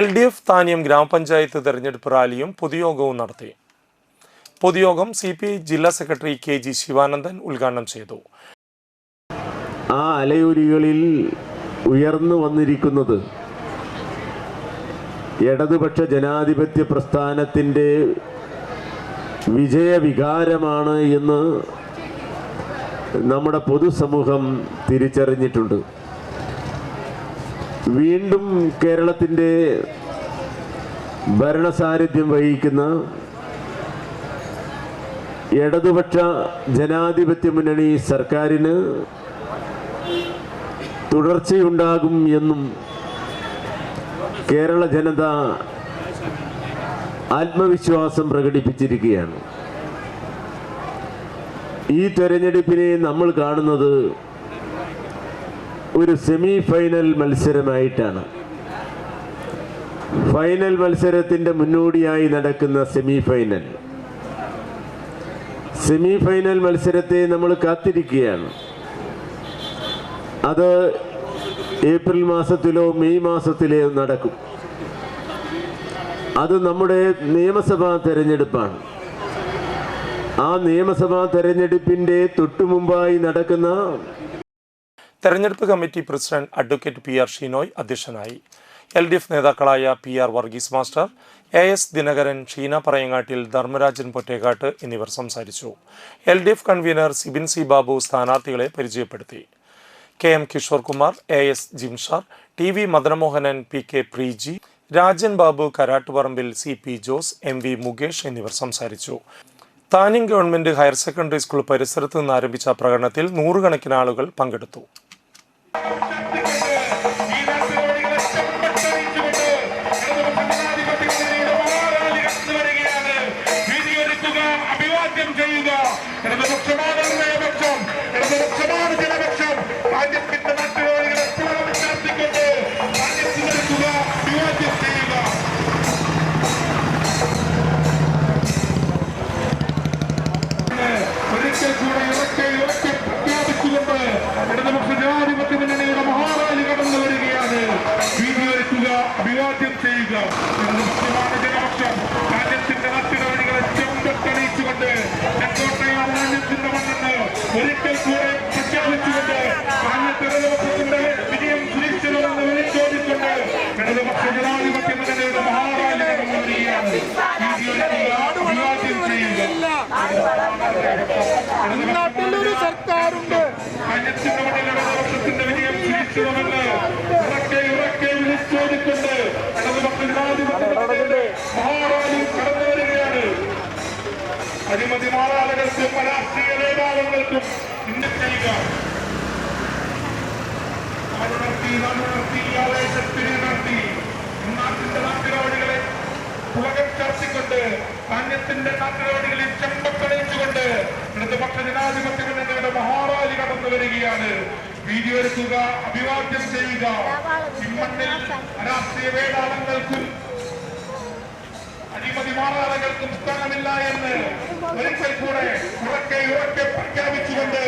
LDF Thaniyam ഗ്രാമപഞ്ചായത്ത് തെരഞ്ഞെടുപ്പ് റാലിയും പൊതുയോഗവും നടത്തി. പൊതുയോഗം CPI ജില്ലാ സെക്രട്ടറി KG ശിവാനന്ദൻ ഉദ്ഘാടനം ചെയ്തു. ആ അലയൊലികളിൽ ഉയർന്നു വന്നിരിക്കുന്നത് ഇടതുപക്ഷ ജനാധിപത്യ പ്രസ്ഥാനത്തിൻ്റെ വിജയവികാരമാണ് എന്ന് നമ്മുടെ പൊതുസമൂഹം തിരിച്ചറിഞ്ഞിട്ടുണ്ട്. വീണ്ടും കേരളത്തിൻ്റെ ഭരണസാരഥ്യം വഹിക്കുന്ന ഇടതുപക്ഷ ജനാധിപത്യ മുന്നണി സർക്കാരിന് തുടർച്ചയുണ്ടാകും എന്നും കേരള ജനത ആത്മവിശ്വാസം പ്രകടിപ്പിച്ചിരിക്കുകയാണ്. ഈ തെരഞ്ഞെടുപ്പിനെ നമ്മൾ കാണുന്നത് ഒരു സെമി ഫൈനൽ മത്സരമായിട്ടാണ്. ഫൈനൽ മത്സരത്തിൻ്റെ മുന്നോടിയായി നടക്കുന്ന സെമി ഫൈനൽ മത്സരത്തെ നമ്മൾ കാത്തിരിക്കുകയാണ്. അത് ഏപ്രിൽ മാസത്തിലോ മെയ് മാസത്തിലോ നടക്കും. അത് നമ്മുടെ നിയമസഭാ തെരഞ്ഞെടുപ്പാണ്. ആ നിയമസഭാ തെരഞ്ഞെടുപ്പിൻ്റെ തൊട്ടുമുമ്പായി നടക്കുന്ന തെരഞ്ഞെടുപ്പ് committee president advocate PR Shinoy അധ്യക്ഷനായി. LDF നേതാക്കളായ PR Varghese master, AS Dinakaran, Sheena Parayangattil, Dharmarajan Pottekkatt എന്നിവർ സംസാരിച്ചു. LDF convener Sibin C Babu സ്ഥാനാർത്ഥികളെ പരിചയപ്പെടുത്തി. KM Kishore Kumar, AS ജിംഷാർ, TV Madanamohanan, PK Preeji, Rajan Babu Karattuparambil, CP Jose, MV Mukesh എന്നിവർ സംസാരിച്ചു. Thaniyam government higher secondary school പരിസരത്ത് നിന്ന് ആരംഭിച്ച പ്രകടനത്തിൽ നൂറുകണക്കിന് ആളുകൾ പങ്കെടുത്തു. അഭിവാദ്യം ചെയ്യുക. ജനപക്ഷം രാജ്യത്തിന്റെ നട്ടിടവഴികളെ ചെമ്പട്ടണിച്ചുകൊണ്ട് ചെങ്കോട്ടയാർ രാജ്യത്തിന്റെ മണ്ണെന്ന് ഒരിക്കൽ കൂടെ പ്രഖ്യാപിച്ചുകൊണ്ട് ഇടതുപക്ഷത്തിന്റെ വിജയം സുനിശ്ചിതമെന്ന് വിളിച്ചോടിക്കൊണ്ട് ഇടതുപക്ഷ ജനാധിപത്യ മുന്നണിയുടെ മഹാറാലി നടന്നുവരികയാണ്. അഭിവാദ്യം ചെയ്യുക. സർക്കാരുണ്ട് രാജ്യത്തിന്റെ മണ്ണിൽ ഇടതുപക്ഷത്തിന്റെ വിജയം സുനിശ്ചിതമെന്ന് വിളിച്ചോടിക്കൊണ്ട് ഇടതുപക്ഷ ജനാധിപത്യത്തിന്റെ മഹാറാലി കടന്നു വരികയാണ്. അഴിമതി മാറാളുകൾക്കും രാഷ്ട്രീയ നേതാക്കൾക്കും ഇന്ന് ചെയ്യുക. നാട്ടിന്റെ നാട്ടുകാരികളെ പുളകം ചർച്ചക്കൊണ്ട് ധാന്യത്തിന്റെ നാട്ടുകാരികളിൽ ചെമ്പക്കണിച്ചുകൊണ്ട് ഇടതുപക്ഷ ജനാധിപത്യ മുന്നണിയുടെ മഹാറാലി കടന്നു വരികയാണ്. വീഡിയോ എടുക്കുക, അഭിവാദ്യം ചെയ്യുക. ഇമ്മണ്ണിൽ രാഷ്ട്രീയ വേടാളങ്ങൾക്കും അഴിമതി മാറാളുകൾക്കും സ്ഥാനമില്ല എന്ന് ഒരിക്കൽ കൂടെ ഉറക്കെ പ്രഖ്യാപിച്ചുകൊണ്ട്